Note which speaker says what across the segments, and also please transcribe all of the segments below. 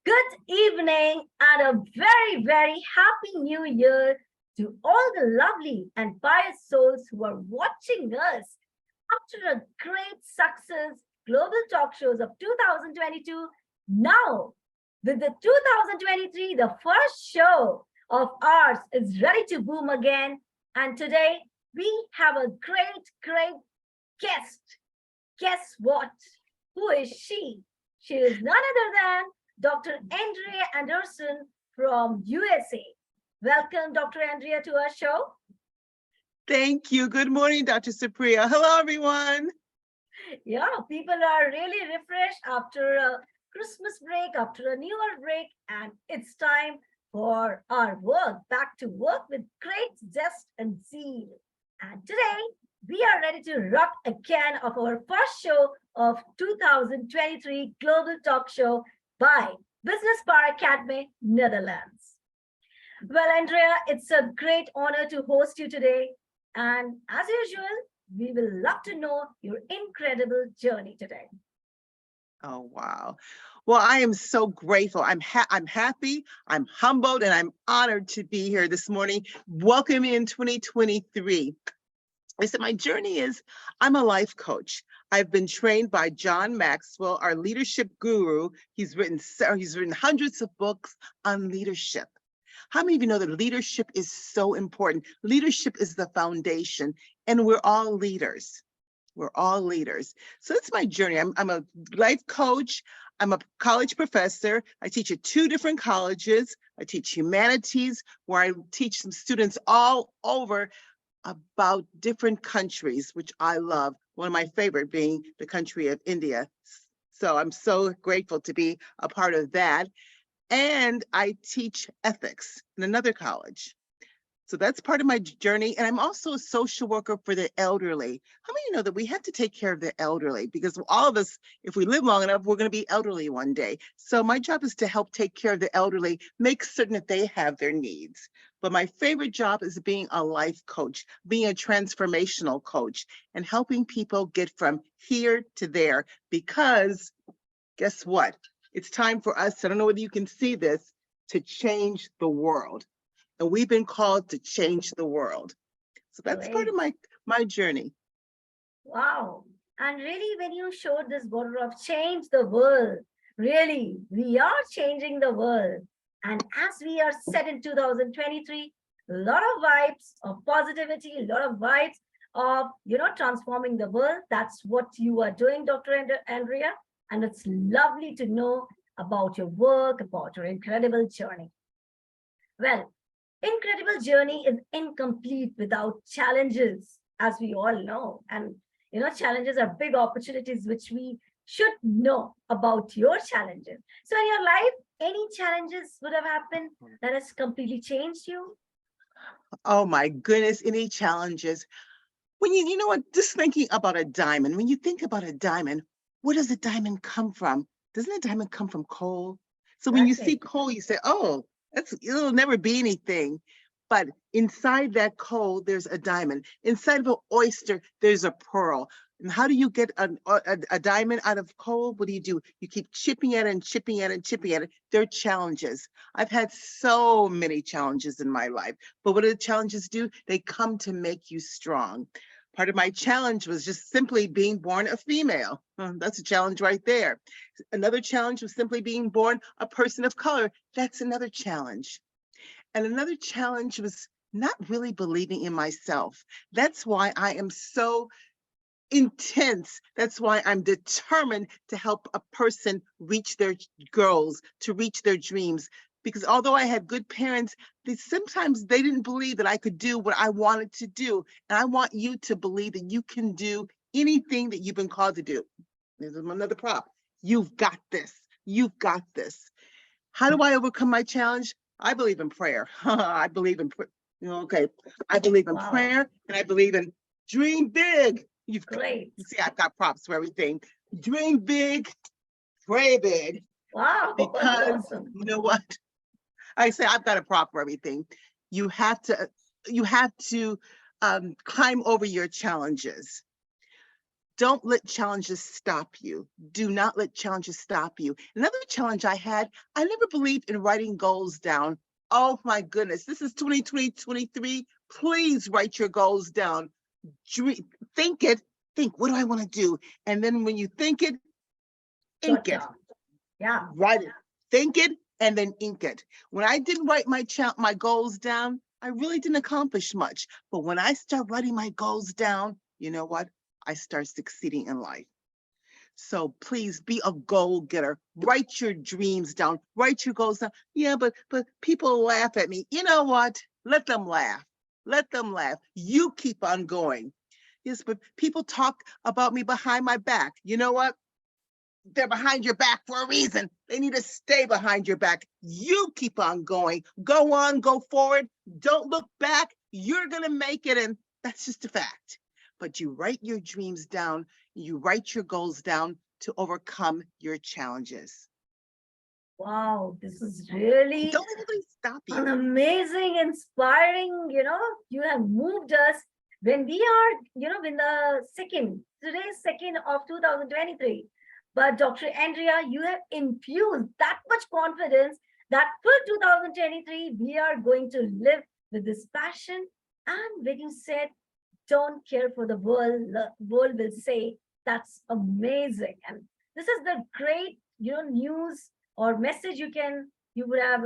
Speaker 1: Good evening and a very, very happy new year to all the lovely and pious souls who are watching us after a great success global talk shows of 2022. Now, with the 2023, the first show of ours is ready to boom again. And today we have a great guest. Guess what? Who is she? She is none other than Dr. Andrea Anderson from USA. Welcome, Dr. Andrea, to our show.
Speaker 2: Thank you. Good morning, Dr. Supriya. Hello, everyone.
Speaker 1: Yeah, people are really refreshed after a Christmas break, after a New Year break, and it's time for our work, back to work with great zest and zeal. And today, we are ready to rock again of our first show of 2023 Global Talk Show by Business Bar Academy, Netherlands. Well, Andrea, it's a great honor to host you today. And as usual, we will love to know your incredible journey today.
Speaker 2: Oh, wow. Well, I am so grateful. I'm happy, I'm humbled, and I'm honored to be here this morning. Welcome in 2023. I said my journey is I'm a life coach. I've been trained by John Maxwell, our leadership guru. He's written hundreds of books on leadership. How many of you know that leadership is so important? Leadership is the foundation, and we're all leaders. We're all leaders. So that's my journey. I'm a life coach. I'm a college professor. I teach at two different colleges. I teach humanities, where I teach some students all over about different countries, which I love. One of my favorite being the country of India. So I'm so grateful to be a part of that. And I teach ethics in another college. So that's part of my journey. And I'm also a social worker for the elderly. How many know that we have to take care of the elderly? Because all of us, if we live long enough, we're going to be elderly one day. So my job is to help take care of the elderly, make certain that they have their needs. But my favorite job is being a life coach, being a transformational coach, and helping people get from here to there. Because guess what? It's time for us, I don't know whether you can see this, to change the world. And we've been called to change the world. So that's part of
Speaker 1: Great.
Speaker 2: my journey.
Speaker 1: Wow. And really, when you showed this border of change the world, really, we are changing the world. And as we are set in 2023, a lot of vibes of positivity, a lot of vibes of, transforming the world. That's what you are doing, Dr. Andrea. And it's lovely to know about your work, about your incredible journey. Well, incredible journey is incomplete without challenges, as we all know. And, challenges are big opportunities, which we should know about your challenges. So in your life, any challenges would have happened that has completely changed you?
Speaker 2: Oh my goodness, any challenges? When you know what, just thinking about a diamond, when you think about a diamond, where does a diamond come from? Doesn't a diamond come from coal? So when you see
Speaker 1: Exactly.
Speaker 2: coal, you say, oh, it'll never be anything. But inside that coal, there's a diamond. Inside of an oyster, there's a pearl. And how do you get a diamond out of coal? What do? You keep chipping at it and chipping at it and chipping at it. There are challenges. I've had so many challenges in my life. But what do the challenges do? They come to make you strong. Part of my challenge was just simply being born a female. That's a challenge right there. Another challenge was simply being born a person of color. That's another challenge. And another challenge was not really believing in myself. That's why I am so intense. That's why I'm determined to help a person reach their goals, to reach their dreams. Because although I had good parents, sometimes they didn't believe that I could do what I wanted to do. And I want you to believe that you can do anything that you've been called to do. There's another prop. You've got this. You've got this. How do I overcome my challenge? I believe in prayer. I believe in, okay. I believe in
Speaker 1: Wow.
Speaker 2: prayer, and I believe in dream big.
Speaker 1: Great.
Speaker 2: You see, I've got props for everything. Dream big, pray big.
Speaker 1: Wow. That's
Speaker 2: Because
Speaker 1: awesome.
Speaker 2: you know what? I say I've got a prop for everything. You have to, climb over your challenges. Don't let challenges stop you. Do not let challenges stop you. Another challenge I had, I never believed in writing goals down. Oh my goodness, this is 2023. Please write your goals down. Think it, think, what do I want to do? And then when you think it, ink
Speaker 1: Jot
Speaker 2: it,
Speaker 1: down. Yeah.
Speaker 2: write it, think it, and then ink it. When I didn't write my goals down, I really didn't accomplish much. But when I start writing my goals down, you know what? I start succeeding in life. So please be a goal getter. Write your dreams down. Write your goals down. Yeah, but people laugh at me. You know what? Let them laugh. Let them laugh. You keep on going. Yes, but people talk about me behind my back. You know what? They're behind your back for a reason. They need to stay behind your back. You keep on going. Go on, go forward. Don't look back. You're going to make it. And that's just a fact. But you write your dreams down. You write your goals down to overcome your challenges.
Speaker 1: Wow, this is really
Speaker 2: Don't let anybody stop
Speaker 1: an
Speaker 2: you.
Speaker 1: amazing, inspiring, you have moved us when we are, in the today's second of 2023. But Dr. Andrea, you have infused that much confidence that for 2023, we are going to live with this passion. And when you said, don't care for the world will say, that's amazing. And this is the great, news or message you would have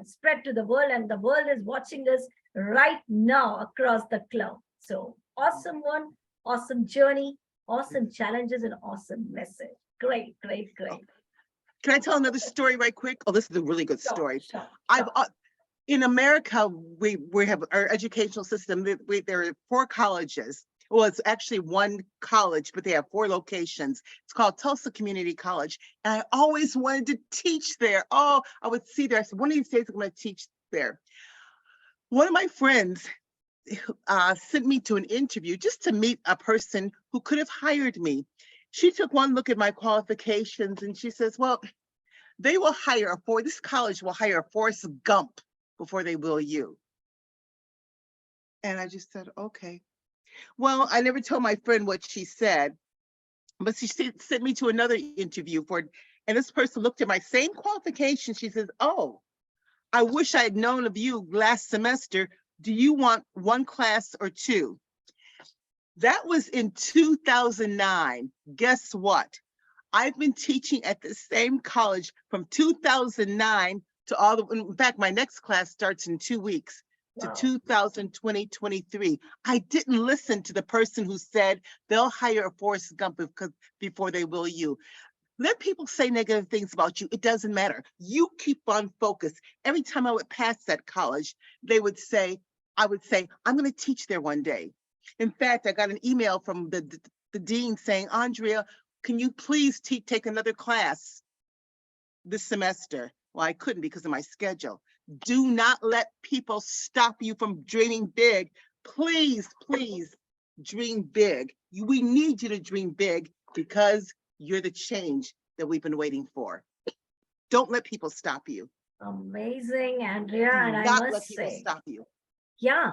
Speaker 1: spread to the world, and the world is watching us right now across the globe. So awesome one, awesome journey, awesome challenges, and awesome message. Great, great, great.
Speaker 2: Can I tell another story right quick? Oh, this is a really good
Speaker 1: Sure,
Speaker 2: story.
Speaker 1: sure,
Speaker 2: I've
Speaker 1: sure.
Speaker 2: In America, we have our educational system. There are 4 colleges. Well, it's actually 1 college, but they have 4 locations. It's called Tulsa Community College. And I always wanted to teach there. Oh, I would see there. I said, one of these days I'm going to teach there. One of my friends sent me to an interview just to meet a person who could have hired me. She took one look at my qualifications and she says, well, this college will hire a Forrest Gump before they will you. And I just said, okay. Well, I never told my friend what she said, but she sent me to another interview and this person looked at my same qualification. She says, oh, I wish I had known of you last semester. Do you want 1 class or 2? That was in 2009. Guess what? I've been teaching at the same college from 2009 to in fact, my next class starts in 2 weeks to
Speaker 1: Wow.
Speaker 2: 2023. I didn't listen to the person who said they'll hire a Forrest Gump before they will you. Let people say negative things about you. It doesn't matter. You keep on focus. Every time I would pass that college, I would say, I'm going to teach there one day. In fact, I got an email from the dean saying, Andrea, can you please take another class this semester? Well, I couldn't because of my schedule. Do not let people stop you from dreaming big. Please, please dream big. We need you to dream big because you're the change that we've been waiting for. Don't let people stop you.
Speaker 1: Amazing, Andrea.
Speaker 2: Do
Speaker 1: And I
Speaker 2: not let
Speaker 1: must
Speaker 2: people
Speaker 1: say,
Speaker 2: stop you.
Speaker 1: yeah,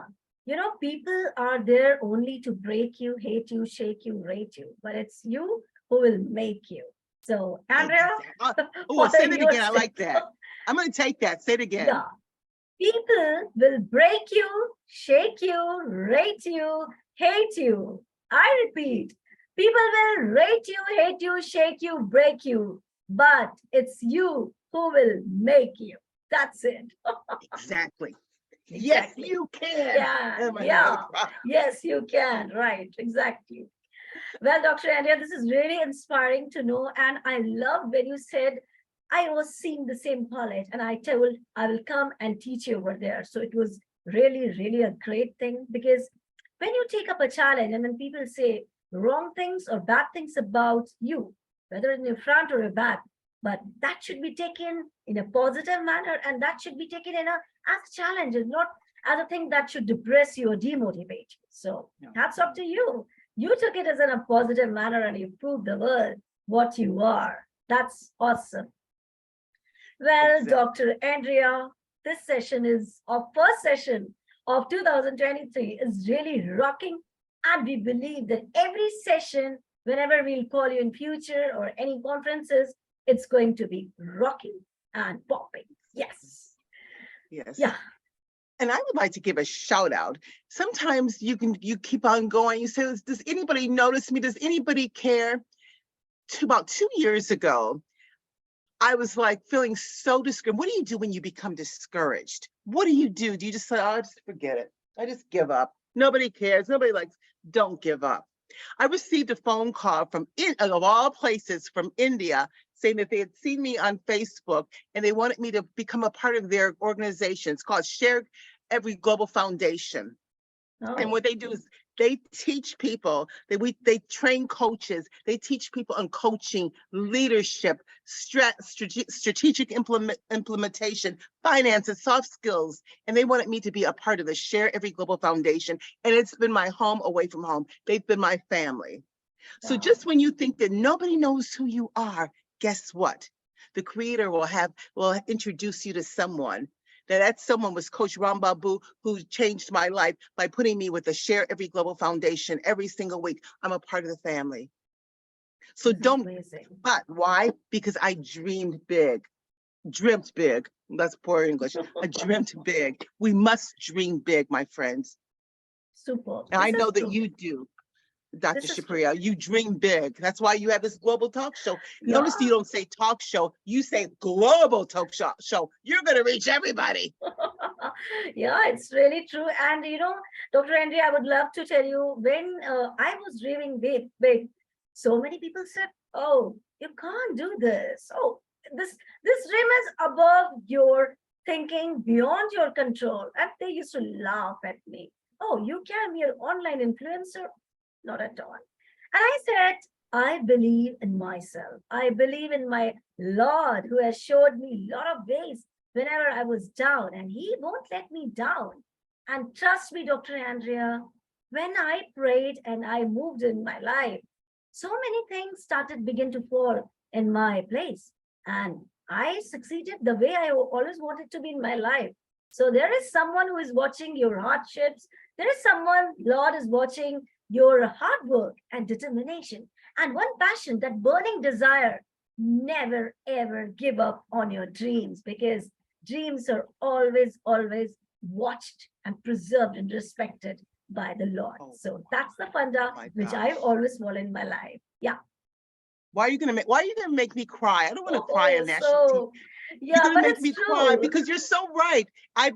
Speaker 1: people are there only to break you, hate you, shake you, rate you, but it's you who will make you. So, Andrea,
Speaker 2: Exactly. Oh,
Speaker 1: what are
Speaker 2: say that
Speaker 1: your
Speaker 2: again. I like
Speaker 1: steps?
Speaker 2: that. I'm going to take that. Say it again.
Speaker 1: Yeah, people will break you, shake you, rate you, hate you. I repeat, people will rate you, hate you, shake you, break you, but it's you who will make you. That's it.
Speaker 2: Exactly. Yes,
Speaker 1: Exactly.
Speaker 2: you can.
Speaker 1: Yeah,
Speaker 2: Am I
Speaker 1: yeah.
Speaker 2: not proud?
Speaker 1: Yes, you can. Right, exactly. Well, Dr. Andrea, this is really inspiring to know. And I love when you said, I was seeing the same college and I told I will come and teach you over there. So it was really, really a great thing, because when you take up a challenge and when people say wrong things or bad things about you, whether in your front or your back, but that should be taken in a positive manner, and that should be taken as a challenge, and not as a thing that should depress you or demotivate you. So
Speaker 2: No.
Speaker 1: hats off to you. You took it as in a positive manner and you proved the world what you are. That's awesome. Well,
Speaker 2: Exactly.
Speaker 1: Dr. Andrea, this session is our first session of 2023 is really rocking. And we believe that every session Whenever we'll call you in future or any conferences, it's going to be rocking and popping. Yes.
Speaker 2: Yes.
Speaker 1: Yeah.
Speaker 2: And I would like to give a shout out. Sometimes you keep on going. You say, does anybody notice me? Does anybody care? About 2 years ago, I was like feeling so discouraged. What do you do when you become discouraged? What do you do? Do you just say, oh, just forget it? I just give up. Nobody cares. Nobody likes, don't give up. I received a phone call of all places, from India, saying that they had seen me on Facebook and they wanted me to become a part of their organization. It's called Share Every Global Foundation. And
Speaker 1: Oh,
Speaker 2: what they do is they teach people, they train coaches, they teach people on coaching, leadership, strategic implementation, finances, soft skills. And they wanted me to be a part of the Share Every Global Foundation. And it's been my home away from home. They've been my family. So
Speaker 1: wow.
Speaker 2: just when you think that nobody knows who you are, guess what? The creator will introduce you to someone. That someone was Coach Ram Babu, who changed my life by putting me with the Share Every Global Foundation every single week. I'm a part of the family. So
Speaker 1: This is
Speaker 2: don't,
Speaker 1: amazing.
Speaker 2: but why? Because I dreamed big, dreamt big. That's poor English. I dreamt big. We must dream big, my friends.
Speaker 1: Super.
Speaker 2: And I
Speaker 1: This
Speaker 2: know
Speaker 1: is
Speaker 2: that
Speaker 1: true.
Speaker 2: you do. Dr.
Speaker 1: This is true.
Speaker 2: Shapria, you dream big. That's why you have this global talk show.
Speaker 1: Yeah.
Speaker 2: Notice you don't say talk show, you say global talk show. You're going to reach everybody.
Speaker 1: Yeah, it's really true. And Dr. Andrea, I would love to tell you when I was dreaming big, so many people said, "Oh, you can't do this. Oh, this dream is above your thinking, beyond your control." And they used to laugh at me. "Oh, you can be an online influencer?" Not at all. And I said, I believe in myself. I believe in my Lord who has showed me a lot of ways whenever I was down, and He won't let me down. And trust me, Dr. Andrea, when I prayed and I moved in my life, so many things started begin to fall in my place. And I succeeded the way I always wanted to be in my life. So there is someone who is watching your hardships. There is someone, Lord, is watching your hard work and determination. And one passion, that burning desire, never ever give up on your dreams, because dreams are always watched and preserved and respected by the Lord.
Speaker 2: Oh,
Speaker 1: So that's the funda
Speaker 2: my
Speaker 1: which I've
Speaker 2: gosh.
Speaker 1: always followed in my life. Yeah.
Speaker 2: Why are you gonna make me cry? I don't want to cry
Speaker 1: Oh,
Speaker 2: on national TV.
Speaker 1: so
Speaker 2: You're
Speaker 1: yeah,
Speaker 2: gonna
Speaker 1: but
Speaker 2: make
Speaker 1: it's
Speaker 2: me cry
Speaker 1: true.
Speaker 2: because you're so right. I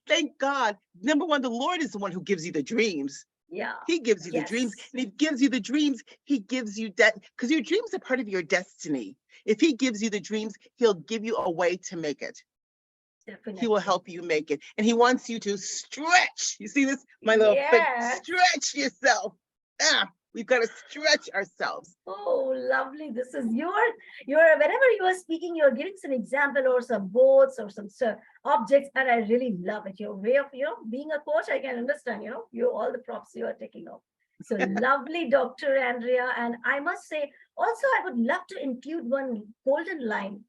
Speaker 2: thank God. Number one, the Lord is the one who gives you the dreams.
Speaker 1: Yeah.
Speaker 2: He gives you the dreams,
Speaker 1: Yes,
Speaker 2: and He gives you the dreams. He gives you that because your dreams are part of your destiny. If He gives you the dreams, He'll give you a way to make it. He will
Speaker 1: definitely.
Speaker 2: help you make it. And He wants you to stretch. You see this? My little fit,
Speaker 1: Yes.
Speaker 2: stretch yourself. We've got to stretch ourselves.
Speaker 1: Oh, lovely. This is your whenever you are speaking, you're giving some example or some boards or some objects, and I really love it. Your way of, being a coach, I can understand, you all the props you are taking off. So lovely, Dr. Andrea. And I must say, also, I would love to include one golden line.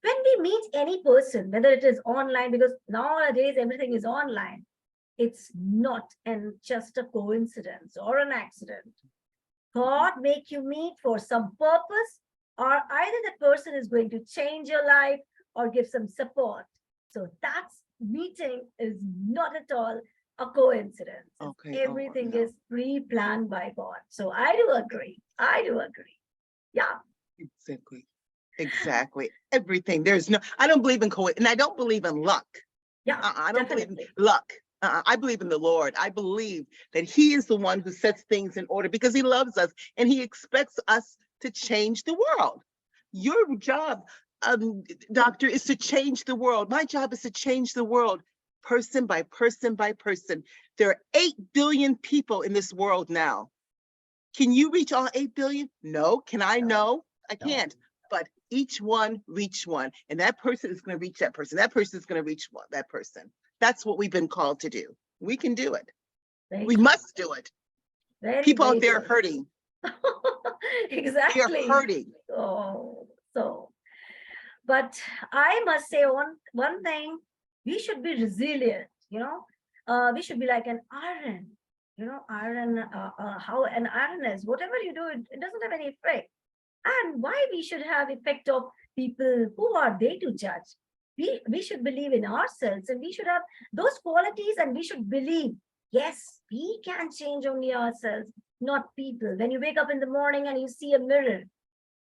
Speaker 1: When we meet any person, whether it is online, because nowadays everything is online, it's not and just a coincidence or an accident. God make you meet for some purpose, or either that person is going to change your life or give some support. So that's meeting is not at all a coincidence.
Speaker 2: Okay. Oh,
Speaker 1: Everything
Speaker 2: no.
Speaker 1: is pre-planned by God. So I do agree. I do agree. Yeah.
Speaker 2: Exactly. Exactly. Everything. I don't believe in and I don't believe in luck.
Speaker 1: Yeah,
Speaker 2: I don't believe in
Speaker 1: definitely.
Speaker 2: luck. I believe in the Lord. I believe that He is the one who sets things in order because He loves us and He expects us to change the world. Your job, doctor, is to change the world. My job is to change the world person by person by person. There are 8 billion people in this world now. Can you reach all 8 billion? No. Can I?
Speaker 1: No,
Speaker 2: No, I
Speaker 1: no.
Speaker 2: can't. But each one reach one. And that person is going to reach that person. That person is going to reach that person. That's what we've been called to do. We can do it.
Speaker 1: Very
Speaker 2: We
Speaker 1: true.
Speaker 2: must do it.
Speaker 1: Very,
Speaker 2: People out
Speaker 1: very
Speaker 2: there are
Speaker 1: true.
Speaker 2: hurting. They are
Speaker 1: Exactly.
Speaker 2: hurting.
Speaker 1: Oh, so, but I must say one thing, we should be resilient, we should be like an iron. iron, how an iron is, whatever you do, it doesn't have any effect. And why we should have effect of people? Who are they to judge? We should believe in ourselves, and we should have those qualities, and we should believe, yes, we can change only ourselves, not people. When you wake up in the morning and you see a mirror,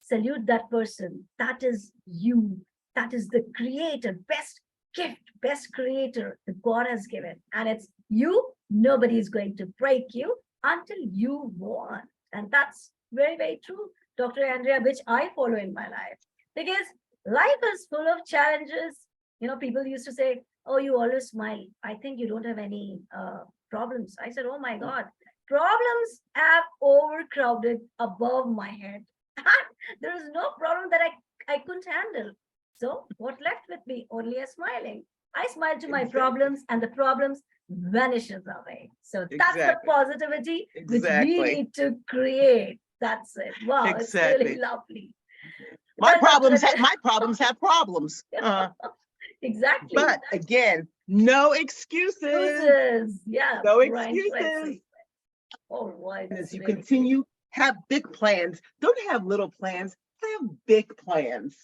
Speaker 1: salute that person. That is you. That is the creator, best gift, best creator that God has given. And it's you. Nobody is going to break you until you want. And that's very, very true, Dr. Andrea, which I follow in my life. Because life is full of challenges. People used to say, oh, you always smile. I think you don't have any problems. I said, oh my God, problems have overcrowded above my head. There is no problem that I couldn't handle. So what left with me? Only a smiling. I smile to my
Speaker 2: Exactly.
Speaker 1: problems, and the problems vanishes away. So that's the
Speaker 2: Exactly.
Speaker 1: positivity which we
Speaker 2: Exactly.
Speaker 1: need to create. That's it. Wow, it's really
Speaker 2: Exactly.
Speaker 1: lovely.
Speaker 2: My
Speaker 1: Well, Dr.
Speaker 2: problems my problems have problems.
Speaker 1: Exactly.
Speaker 2: But again, no excuses.
Speaker 1: Excuses. Yeah,
Speaker 2: No
Speaker 1: right,
Speaker 2: excuses.
Speaker 1: Tracy. All right,
Speaker 2: And
Speaker 1: it's
Speaker 2: as you
Speaker 1: really great.
Speaker 2: continue, have big plans. Don't have little plans, have big plans.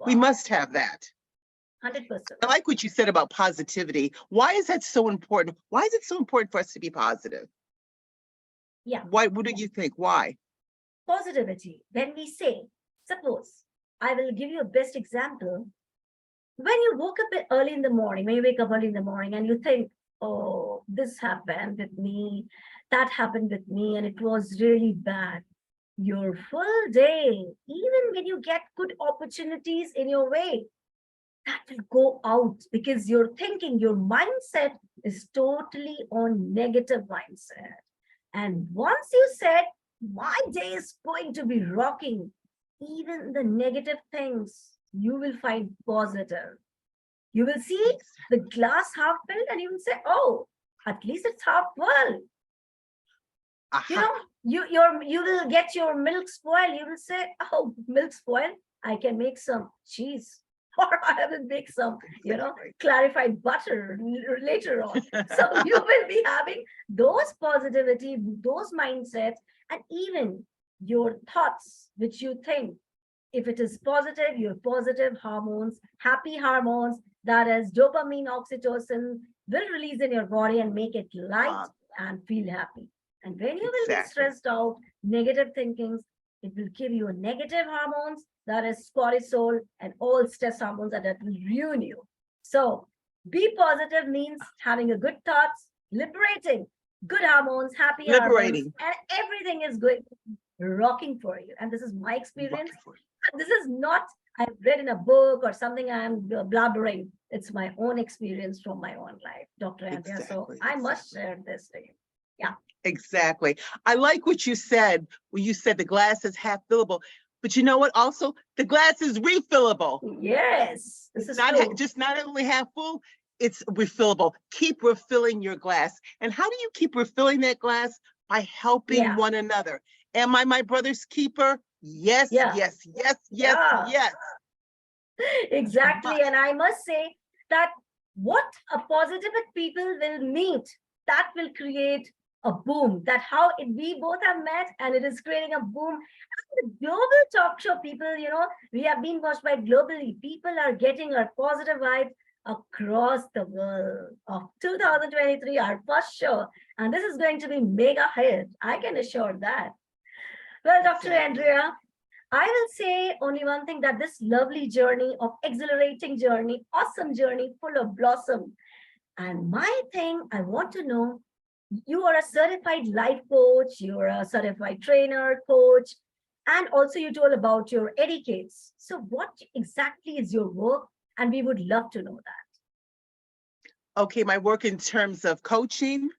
Speaker 2: We
Speaker 1: Wow,
Speaker 2: must have that.
Speaker 1: 100%.
Speaker 2: I like what you said about positivity. Why is that so important? Why is it so important for us to be positive?
Speaker 1: Yeah,
Speaker 2: Why? What do you think? Why?
Speaker 1: positivity. When we say, suppose, I will give you a best example. When you woke up early in the morning, when you wake up early in the morning and you think, oh, this happened with me, that happened with me, and it was really bad. Your full day, even when you get good opportunities in your way, that will go out because your thinking, your mindset is totally on negative mindset. And once you said, my day is going to be rocking, even the negative things, you will find positive. You will see the glass half filled and you will say, oh, at least it's half full. You
Speaker 2: Aha.
Speaker 1: know, you will get your milk spoiled. You will say, oh, milk spoiled. I can make some cheese. Or I will make some,
Speaker 2: Exactly.
Speaker 1: clarified butter later on. So you will be having those positivity, those mindsets, and even your thoughts, which you think, if it is positive, your positive hormones, happy hormones, that is dopamine, oxytocin, will release in your body and make it light
Speaker 2: Uh,
Speaker 1: and feel happy. And when you will be
Speaker 2: exactly.
Speaker 1: stressed out, negative thinkings, it will give you negative hormones, that is cortisol and all stress hormones that will ruin you. So be positive means having a good thoughts, liberating good hormones, happy hormones,
Speaker 2: Liberating.
Speaker 1: and everything is good, rocking for you. And this is my experience.
Speaker 2: Rocking for you.
Speaker 1: This is not I've read in a book or something I'm blabbering. It's my own experience from my own life, Dr. Andrea. So
Speaker 2: Exactly.
Speaker 1: I must
Speaker 2: Exactly.
Speaker 1: share this to you. Yeah.
Speaker 2: Exactly. I like what you said when you said the glass is half fillable. But you know what? Also, the glass is refillable.
Speaker 1: Yes, this
Speaker 2: It's
Speaker 1: is
Speaker 2: not
Speaker 1: true.
Speaker 2: just not only half full, it's refillable. Keep refilling your glass. And how do you keep refilling that glass? By helping
Speaker 1: Yeah.
Speaker 2: one another. Am I my brother's keeper? Yes,
Speaker 1: Yeah.
Speaker 2: yes, yes, yes,
Speaker 1: Yeah.
Speaker 2: yes.
Speaker 1: Exactly.
Speaker 2: But
Speaker 1: And I must say that what a positive people will meet, that will create a boom. That how we both have met and it is creating a boom. And the global talk show people, we have been watched by globally. People are getting our positive vibes across the world of 2023, our first show. And this is going to be mega hit. I can assure that. Well, Dr.
Speaker 2: exactly.
Speaker 1: Andrea, I will say only one thing, that this lovely journey of exhilarating journey, awesome journey, full of blossom. And my thing, I want to know, you are a certified life coach, you're a certified trainer, coach, and also you told about your etiquettes. So what exactly is your work? And we would love to know that.
Speaker 2: Okay, my work in terms of coaching.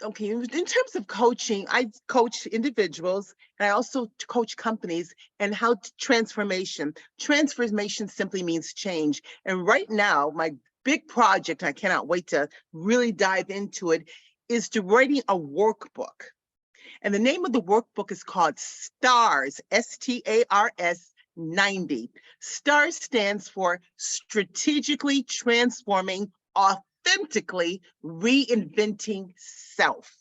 Speaker 2: Okay, in terms of coaching, I coach individuals and I also coach companies and how transformation. Transformation simply means change. And right now, my big project, I cannot wait to really dive into it, is to writing a workbook. And the name of the workbook is called STARS, STARS 90. STARS stands for Strategically Transforming authentically reinventing self.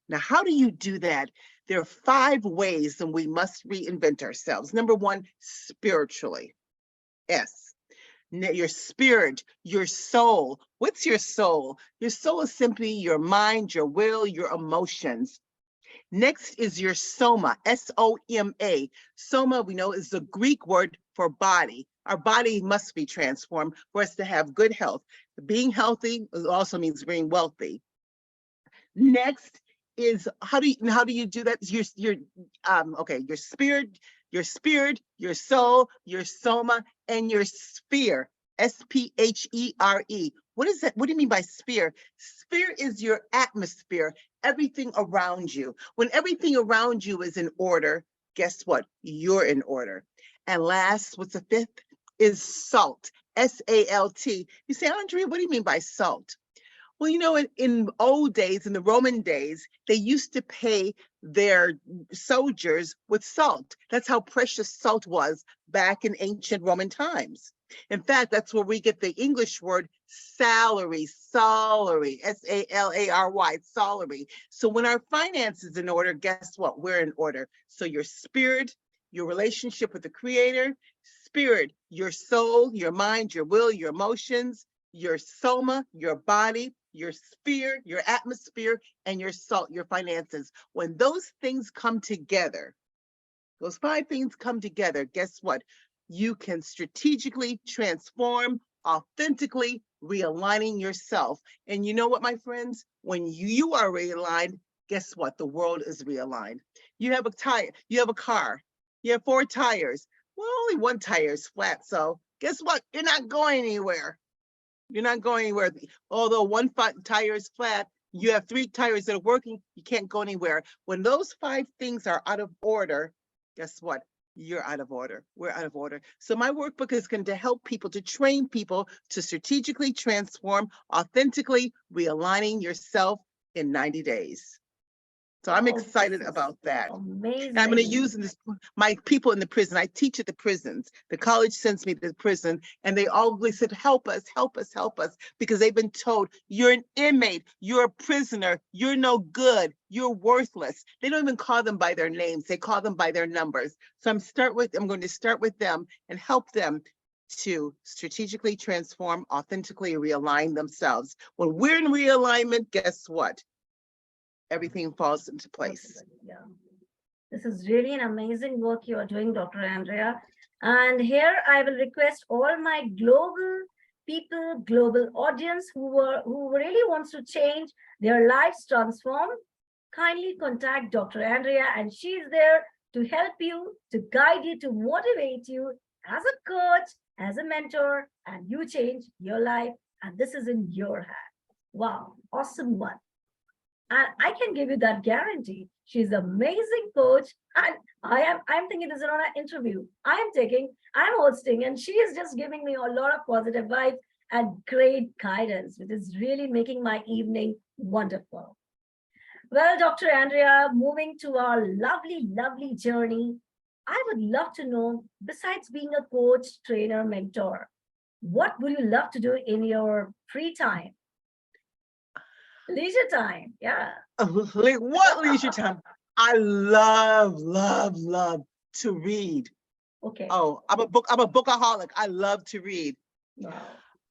Speaker 2: Now, how do you do that? There are 5 ways that we must reinvent ourselves. Number 1, spiritually. S. Your spirit, your soul. What's your soul? Your soul is simply your mind, your will, your emotions. Next is your soma, S-O-M-A. Soma, we know, is the Greek word for body. Our body must be transformed for us to have good health. Being healthy also means being wealthy. Next is how do you do that? Your spirit, your soul, your soma, and your sphere. S-P-H-E-R-E. What is that? What do you mean by sphere? Sphere is your atmosphere, everything around you. When everything around you is in order, guess what? You're in order. And last, what's the 5th? Is salt. S-A-L-T. You say, Andrea, what do you mean by salt? Well, you know, in old days, in the Roman days, they used to pay their soldiers with salt. That's how precious salt was back in ancient Roman times. In fact, that's where we get the English word salary, S-A-L-A-R-Y, salary. So when our finances in order, guess what? We're in order. So your spirit, your relationship with the Creator, spirit, your soul, your mind, your will, your emotions, your soma, your body, your sphere, your atmosphere, and your salt, your finances. When those things come together, those 5 things come together, guess what? You can strategically transform, authentically realigning yourself. And you know what, my friends? When you are realigned, guess what? The world is realigned. You have a tire, you have a car, you have 4 tires. Well, only 1 tire is flat. So guess what? You're not going anywhere. You're not going anywhere. Although 1 tire is flat, you have 3 tires that are working, you can't go anywhere. When those 5 things are out of order, guess what? You're out of order. We're out of order. So my workbook is going to help people, to train people to strategically transform, authentically realigning yourself in 90 days. So I'm
Speaker 1: Wow, this
Speaker 2: excited
Speaker 1: is
Speaker 2: about that. And I'm going to
Speaker 1: amazing.
Speaker 2: use this, my people in the prison. I teach at the prisons. The college sends me to the prison, and they always said, help us, help us, help us, because they've been told, you're an inmate, you're a prisoner, you're no good, you're worthless. They don't even call them by their names. They call them by their numbers. So I'm going to start with them and help them to strategically transform, authentically realign themselves. When we're in realignment, guess what? Everything falls into place.
Speaker 1: Yeah. This is really an amazing work you are doing, Dr. Andrea. And here I will request all my global people, global audience who really wants to change their lives, transform, kindly contact Dr. Andrea, and she is there to help you, to guide you, to motivate you as a coach, as a mentor, and you change your life. And this is in your hand. Wow, awesome one. And I can give you that guarantee. She's an amazing coach. And I'm thinking this is not an interview. I'm hosting, and she is just giving me a lot of positive vibes and great guidance, which is really making my evening wonderful. Well, Dr. Andrea, moving to our lovely, lovely journey, I would love to know, besides being a coach, trainer, mentor, what would you love to do in your free time? Leisure time, yeah.
Speaker 2: Like what leisure time? I love to read.
Speaker 1: Okay.
Speaker 2: Oh, I'm a bookaholic. I love to read.
Speaker 1: Wow.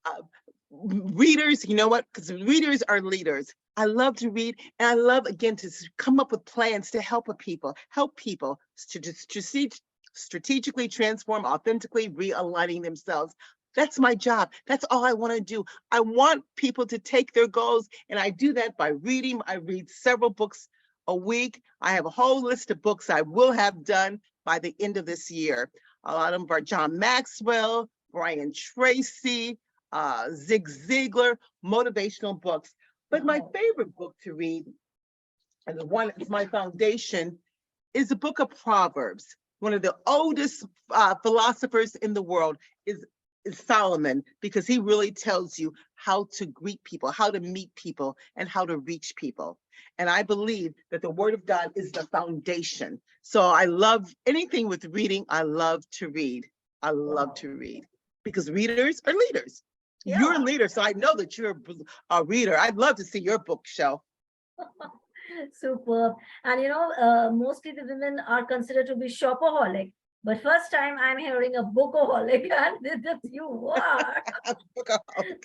Speaker 2: Uh, Readers, you know what? Because readers are leaders. I love to read, and I love, again, to come up with plans to help people to just strategically transform, authentically realigning themselves. That's my job. That's all I want to do. I want people to take their goals, and I do that by reading. I read several books a week. I have a whole list of books I will have done by the end of this year. A lot of them are John Maxwell, Brian Tracy, Zig Ziglar, motivational books. But my favorite book to read, and the one that's my foundation, is the book of Proverbs. One of the oldest philosophers in the world is Solomon, because he really tells you how to greet people, how to meet people, and how to reach people. And I believe that the Word of God is the foundation. So I love anything with reading. I love to read. I love to read, because readers are leaders. You're a
Speaker 1: Yeah.
Speaker 2: leader, so I know that you're a reader. I'd love to see your bookshelf.
Speaker 1: Superb. And mostly the women are considered to be shopaholic. But first time I'm hearing a bookaholic, and this you are.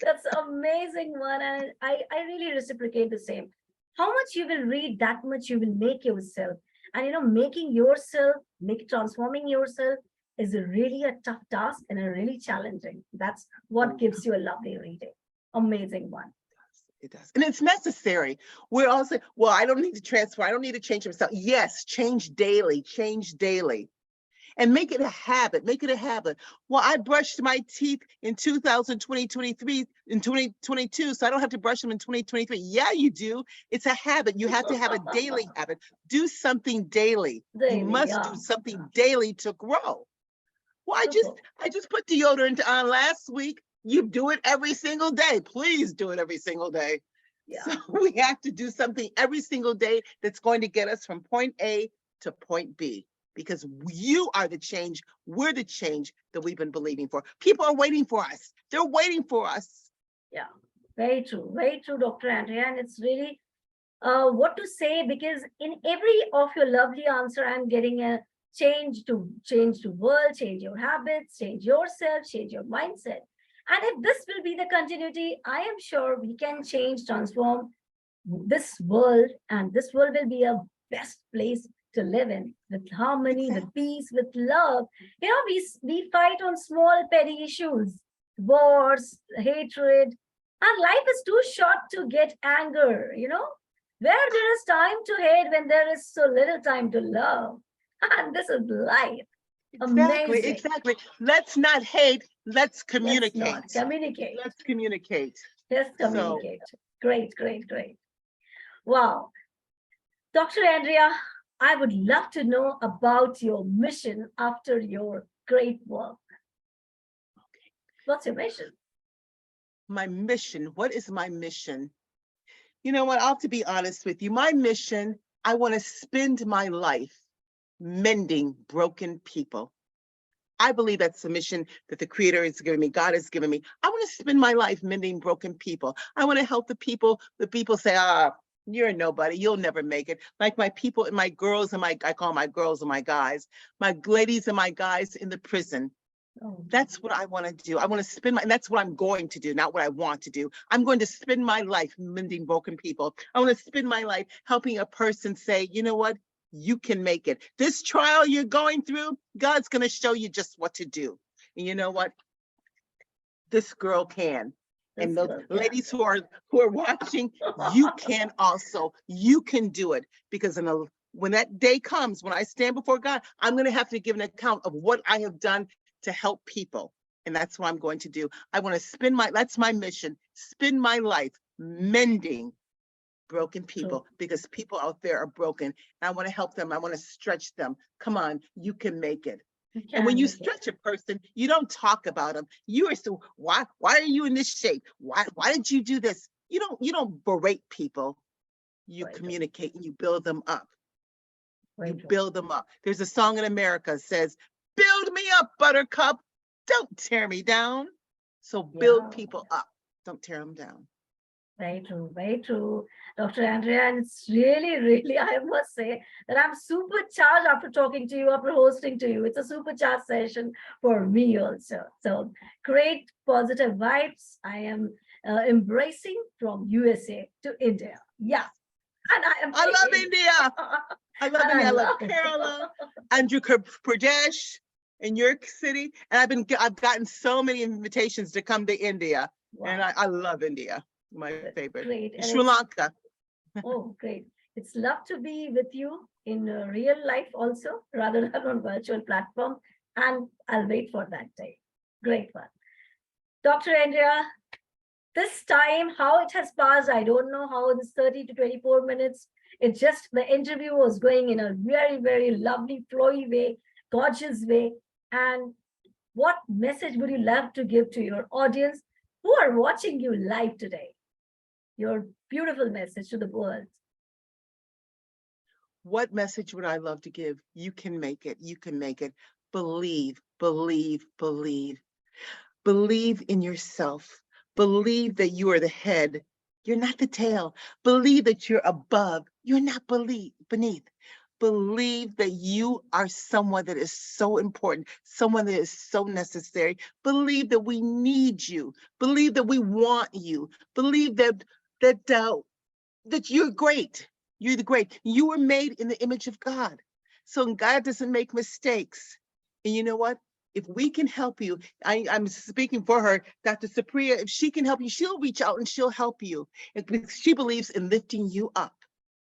Speaker 1: That's amazing one. And I really reciprocate the same. How much you will read, that much you will make yourself. And making yourself, transforming yourself is a really a tough task and a really challenging. That's what
Speaker 2: Oh,
Speaker 1: gives you a lovely reading. Amazing one.
Speaker 2: it does. And it's necessary. We're all saying, well, I don't need to transfer. I don't need to change myself. Yes, change daily, and make it a habit. Make it a habit. Well, I brushed my teeth in 2020, 23, in 2022, so I don't have to brush them in 2023. Yeah, you do. It's a habit. You have to have a daily habit. Do something daily. You
Speaker 1: Daily,
Speaker 2: must
Speaker 1: yeah.
Speaker 2: do something daily to grow. Well,
Speaker 1: Super.
Speaker 2: I just put deodorant on last week. You do it every single day. Please do it every single day. So
Speaker 1: Yeah.
Speaker 2: we have to do something every single day that's going to get us from point A to point B, because you are the change. We're the change that we've been believing for. People are waiting for us. They're waiting for us.
Speaker 1: Yeah. Very true, Dr. Andrea. And it's really what to say, because in every of your lovely answer, I'm getting a change to world, change your habits, change yourself, change your mindset. And if this will be the continuity, I am sure we can change, transform this world, and this world will be a best place to live in, with harmony,
Speaker 2: Exactly.
Speaker 1: with peace, with love. We fight on small petty issues, wars, hatred, and life is too short to get anger. Where there is time to hate when there is so little time to love. And this is life.
Speaker 2: Exactly.
Speaker 1: Amazing.
Speaker 2: Exactly. Let's not hate. Let's
Speaker 1: Let's not
Speaker 2: communicate.
Speaker 1: communicate.
Speaker 2: Let's communicate.
Speaker 1: Let's
Speaker 2: So
Speaker 1: communicate. Great, great, great. Wow. Dr. Andrea, I would love to know about your mission after your great work. What's your mission?
Speaker 2: my mission, what is my mission? You know what? I'll have to be honest with you. My mission, I want to spend my life mending broken people. I believe that's the mission that the Creator has given me, God has given me. I want to spend my life mending broken people. I want to help the people say, you're a nobody, you'll never make it. Like my people and my girls and I call my girls and my guys, my ladies and my guys in the prison.
Speaker 1: Oh,
Speaker 2: That's what I want to do. I want to spend and that's what I'm going to do, not what I want to do. I'm going to spend my life mending broken people. I want to spend my life helping a person say, you know what? You can make it. This trial you're going through, God's going to show you just what to do. And you know what? This girl can. And
Speaker 1: this
Speaker 2: those
Speaker 1: girl can.
Speaker 2: ladies who are watching, you can also. You can do it, because when that day comes, when I stand before God, I'm going to have to give an account of what I have done to help people. And that's what I'm going to do. I want to that's my mission, spend my life mending broken
Speaker 1: True.
Speaker 2: people, because people out there are broken. And I want to help them. I want to stretch them. Come on, you can make it.
Speaker 1: You
Speaker 2: And when
Speaker 1: can
Speaker 2: you
Speaker 1: make it.
Speaker 2: stretch a person, you don't talk about them. You are so, why are you in this shape? Why did you do this? You don't berate people. You
Speaker 1: Very true.
Speaker 2: communicate and you build them up.
Speaker 1: Very
Speaker 2: You
Speaker 1: true.
Speaker 2: build them up. There's a song in America that says, build me up, buttercup. Don't tear me down. So build
Speaker 1: Yeah.
Speaker 2: people up. Don't tear them down.
Speaker 1: Very true, Dr. Andrea. And it's really, really, I must say that I'm supercharged after talking to you, after hosting to you. It's a supercharged session for me also. So great positive vibes. I am embracing from USA to India. Yeah. And I am
Speaker 2: I love
Speaker 1: thinking,
Speaker 2: India. I love
Speaker 1: and I
Speaker 2: India. I love
Speaker 1: love.
Speaker 2: Kerala, Andhra Pradesh, in New York City. And I've gotten so many invitations to come to India. And
Speaker 1: Wow.
Speaker 2: I love India. My
Speaker 1: That's
Speaker 2: favorite.
Speaker 1: great. And
Speaker 2: Sri
Speaker 1: it's,
Speaker 2: Lanka.
Speaker 1: oh, great. It's love to be with you in real life also, rather than on virtual platform. And I'll wait for that day. Great one. Dr. Andrea, this time, how it has passed, I don't know how this 30 to 24 minutes. It's just the interview was going in a very, very lovely, flowy way, gorgeous way. And what message would you love to give to your audience who are watching you live today? Your beautiful message to the world.
Speaker 2: What message would I love to give? You can make it. You can make it. Believe, believe, believe. Believe in yourself. Believe that you are the head. You're not the tail. Believe that you're above. You're not beneath. Believe that you are someone that is so important, someone that is so necessary. Believe that we need you. Believe that we want you. Believe that you're great. You're the great. You were made in the image of God. So God doesn't make mistakes. And you know what? If we can help you, I'm speaking for her, Dr. Supriya, if she can help you, she'll reach out and she'll help you. Because she believes in lifting you up.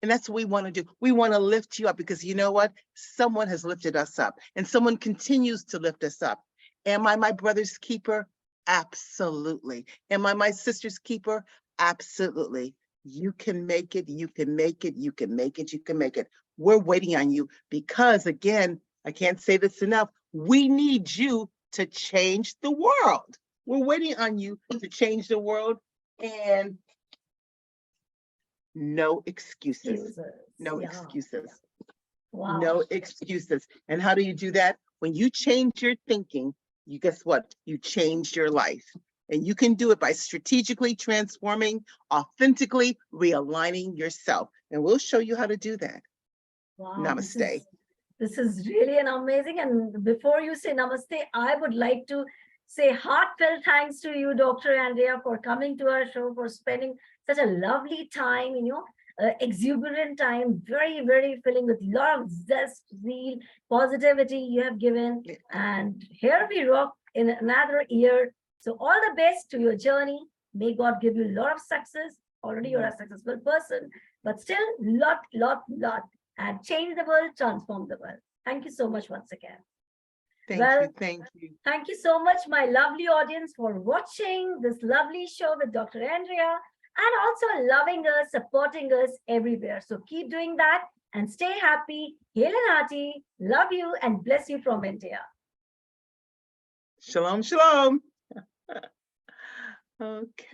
Speaker 2: And that's what we want to do. We want to lift you up because you know what? Someone has lifted us up and someone continues to lift us up. Am I my brother's keeper? Absolutely. Am I my sister's keeper? Absolutely. You can make it. You can make it. You can make it. You can make it. We're waiting on you because, again, I can't say this enough. We need you to change the world. We're waiting on you to change the world. And no excuses.
Speaker 1: Excuses.
Speaker 2: No
Speaker 1: Yeah.
Speaker 2: excuses.
Speaker 1: Wow.
Speaker 2: No excuses. And how do you do that? When you change your thinking, you guess what? You change your life. And you can do it by strategically transforming, authentically realigning yourself. And we'll show you how to do that.
Speaker 1: Wow.
Speaker 2: Namaste.
Speaker 1: This is really an amazing. And before you say namaste, I would like to say heartfelt thanks to you, Dr. Andrea, for coming to our show, for spending such a lovely time, exuberant time, very, very filling with a lot of zest, zeal, positivity you have given. And here we rock in another year. So all the best to your journey. May God give you a lot of success. Already you're a successful person, but still lot, and change the world, transform the world. Thank you so much once again.
Speaker 2: Thank you.
Speaker 1: Thank you so much, my lovely audience, for watching this lovely show with Dr. Andrea and also loving us, supporting us everywhere. So keep doing that and stay happy, hail and hearty, love you and bless you from India.
Speaker 2: Shalom, shalom. Okay.